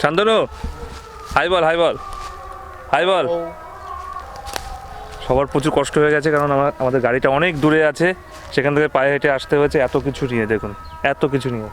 Shantanu high বল high বল high বল। সবার প্রচুর কষ্ট হয়ে গেছে, কারণ আমাদের গাড়িটা অনেক দূরে আছে, সেখান থেকে পায়ে হেঁটে আসতে হয়েছে এত কিছু নিয়ে। দেখুন এত কিছু নিয়ে।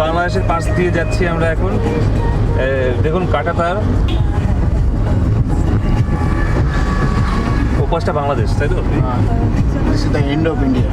বাংলাদেশের পাশ দিয়ে যাচ্ছি আমরা এখন। দেখুন কাঁটাতার, ওপাশটা বাংলাদেশ, তাই তো? This is the end of India.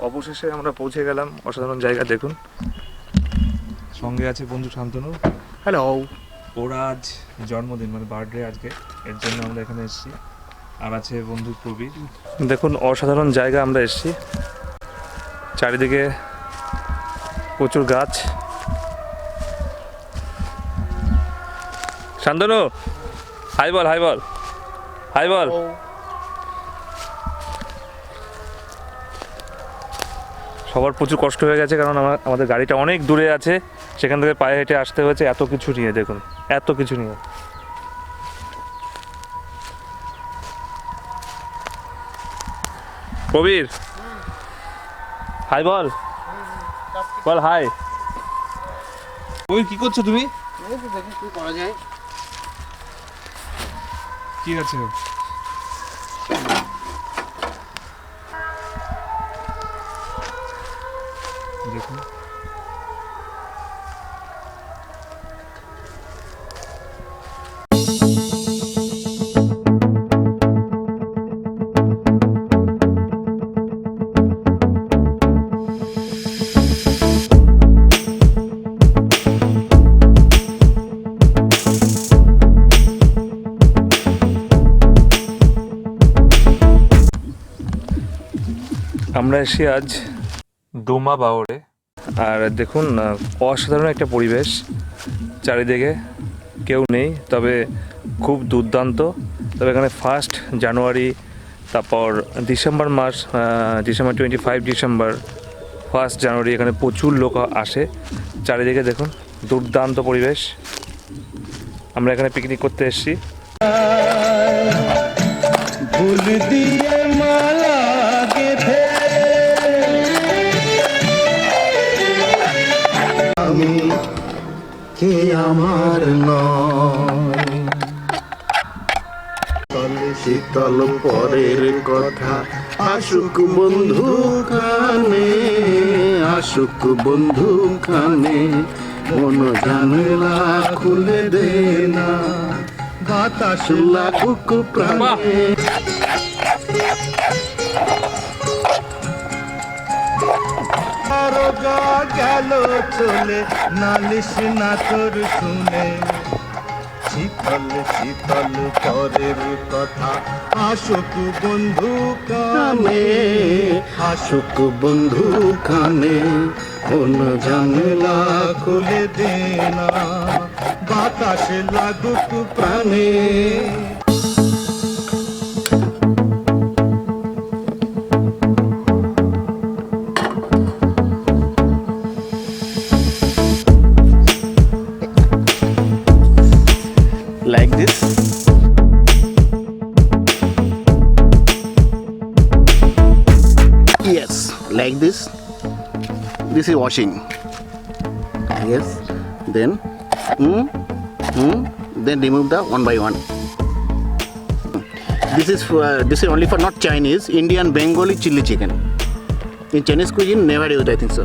অবশেষে আমরা পৌঁছে গেলাম অসাধারণ জায়গা। দেখুন সঙ্গে আছে বন্ধু শান্তনু। হ্যালো। ওর আজ জন্মদিন, মানে বার্থডে আজকে, এর জন্য আমরা এখানে এসেছি। আর আছে বন্ধু প্রবীর। দেখুন অসাধারণ জায়গা আমরা এসেছি, চারিদিকে প্রচুর গাছ। শান্তনু হাই বল হাই বল হাই বল। সবার প্রচুর কষ্ট হয়ে গেছে, কারণ আমাদের গাড়িটা অনেক দূরে আছে, সেখান থেকে পায়ে হেঁটে আসতে হয়েছে এত কিছু নিয়ে। দেখুন এত কিছু নিয়ে। কবির হাই বল বল হাই। কবির কি করছো তুমি? দেখি কি করা যায়। কি আছে? দেখুন আমরা এসে আজ ডুমা বাওরে। আর দেখুন অসাধারণ একটা পরিবেশ, চারিদিকে কেউ নেই, তবে খুব দুর্দান্ত। তবে এখানে 1 জানুয়ারি, তারপর ডিসেম্বর মাস, ডিসেম্বর 25 ডিসেম্বর, 1 জানুয়ারি এখানে প্রচুর লোক আসে। চারিদিকে দেখুন দুর্দান্ত পরিবেশ। আমরা এখানে পিকনিক করতে এসেছি। কে আমার নয়, শীতল পরের কথা আসুক বন্ধু কানে, আসুক বন্ধু কানে, মন জানলা খুলে দে না, বাতাস লাগুক প্রাণে। গেল চলে নালিশ না তোর শুনে, শীতল শীতল পরের কথা আসুক বন্ধু কানে, আসুক বন্ধু কানে, কোন জানলা খুলে দে না, বাতাস লাগুক প্রাণে। Like this. the washing. Yes. Then then remove the one by one. This is only for not Chinese, Indian, Bengali chili chicken. In Chinese cuisine, never used, I think so.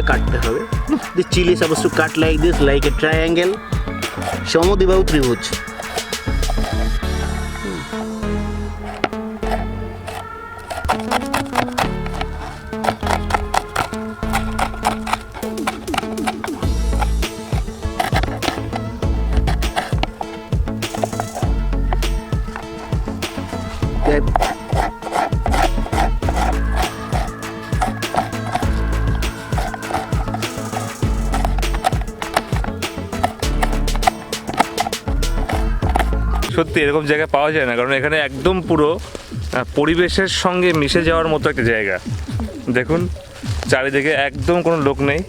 কাটতে হবে. This chili is supposed to cut like this, like a triangle. সমদ্বিবাহু ত্রিভুজ. সত্যি এরকম জায়গা পাওয়া যায় না, কারণ এখানে একদম পুরো পরিবেশের সঙ্গে মিশে যাওয়ার মতো একটা জায়গা। দেখুন চারিদিকে একদম কোনো লোক নেই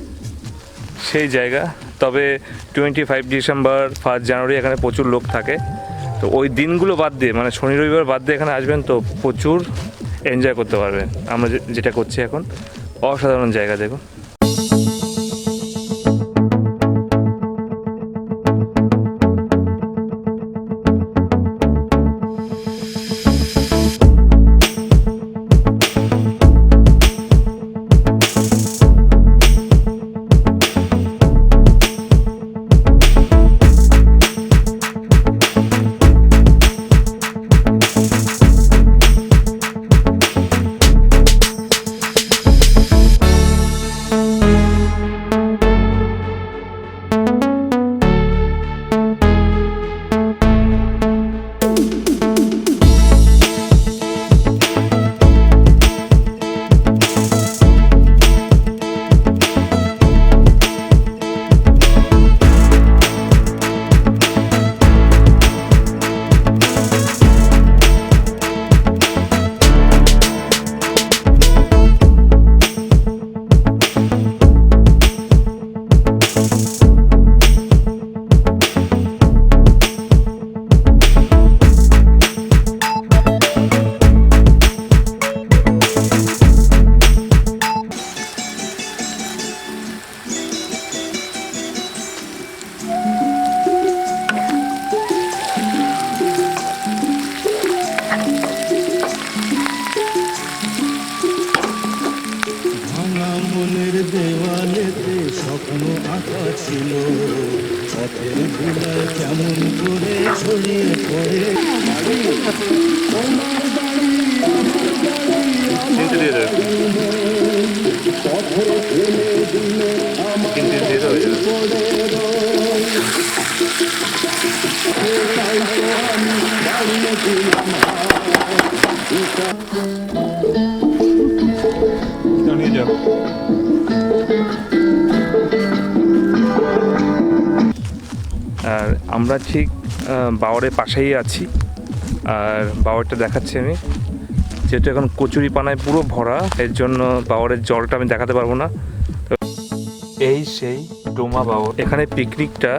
সেই জায়গা। তবে 25 ডিসেম্বর 1 জানুয়ারি এখানে প্রচুর লোক থাকে। তো ওই দিনগুলো বাদ দিয়ে, মানে শনি রবিবার বাদ দিয়ে এখানে আসবেন তো প্রচুর এনজয় করতে পারবেন। আমরা যেটা করছি এখন, অসাধারণ জায়গা দেখুন। দেওয়ালেতে স্বপ্ন আঁকা ছিল, পথের ধুলায় কেমন করে ছড়িয়ে পড়ে। আর আমরা ঠিক বাওরের পাশেই আছি, আর বাওরটা দেখাচ্ছি আমি। যেহেতু এখন কচুরি পানায় পুরো ভরা, এর জন্য বাওরের জলটা আমি দেখাতে পারবো না। এই সেই ডুমা বাওর। এখানে পিকনিকটা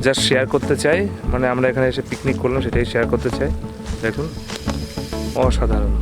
জাস্ট শেয়ার করতে চাই, মানে আমরা এখানে এসে পিকনিক করলাম সেটাই শেয়ার করতে চাই। দেখুন অসাধারণ।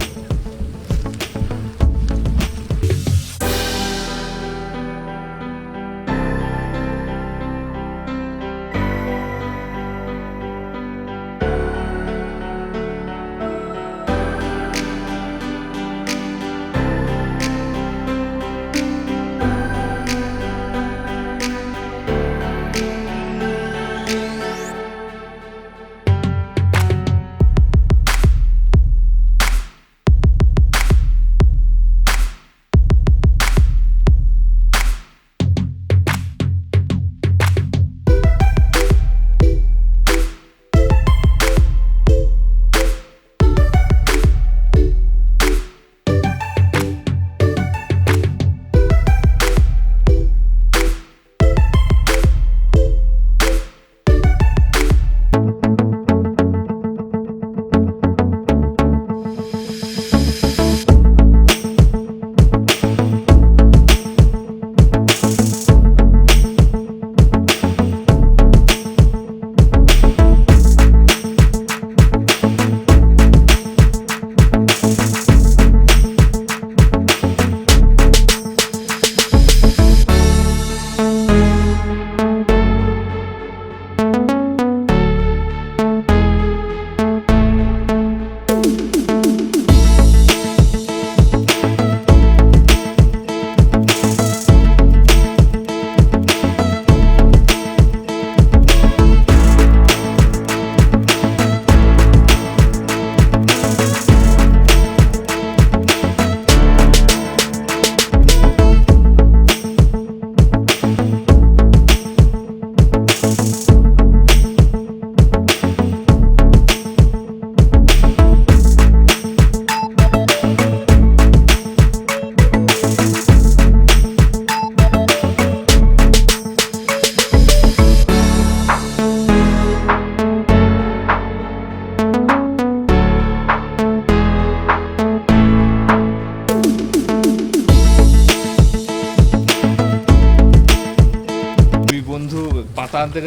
আনতে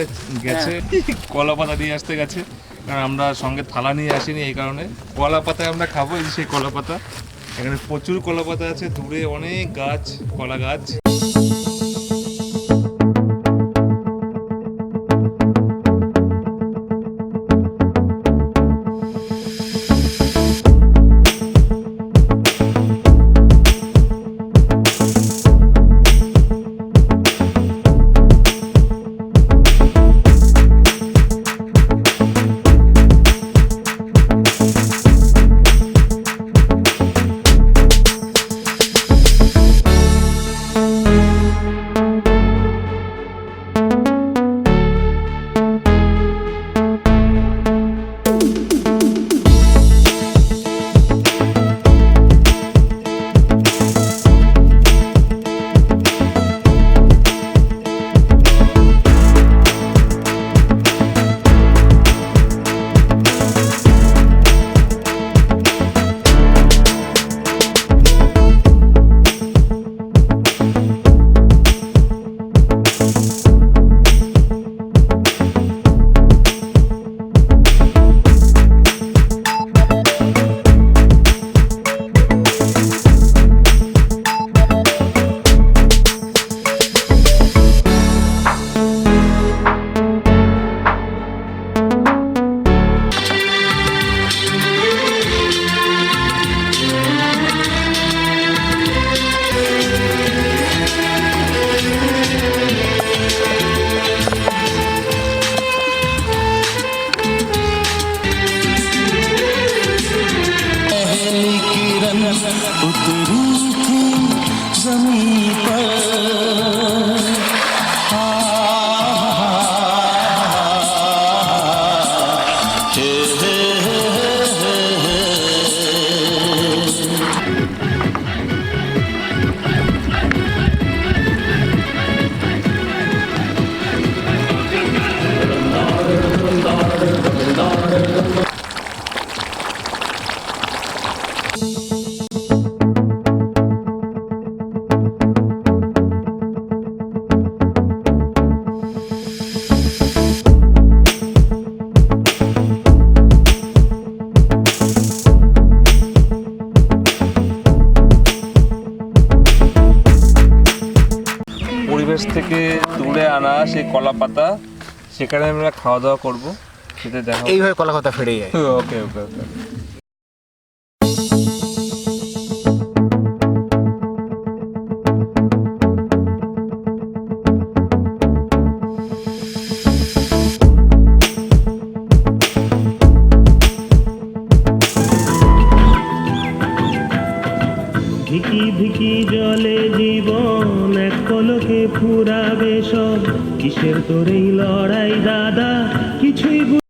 গেছে, কলা পাতা নিয়ে আসতে গেছে, কারণ আমরা সঙ্গে থালা নিয়ে আসিনি, এই কারণে কলা পাতায় আমরা খাবো। এই যে সেই কলা পাতা, এখানে প্রচুর কলা পাতা আছে, দূরে অনেক গাছ, কলা গাছ। उतरी थी जमीन पर পরিবেশ থেকে তুলে আনা সেই কলা পাতা, সেখানে আমরা খাওয়া দাওয়া করবো, সেটা দেখা। এইভাবে কলা পাতা ফেড়ে যায়। ওকে ওকে ওকে। ধিকি ধিকি জলে জীবন এক পলকে ফুরাবে সব, কিসের তোর এই লড়াই দাদা কিছুই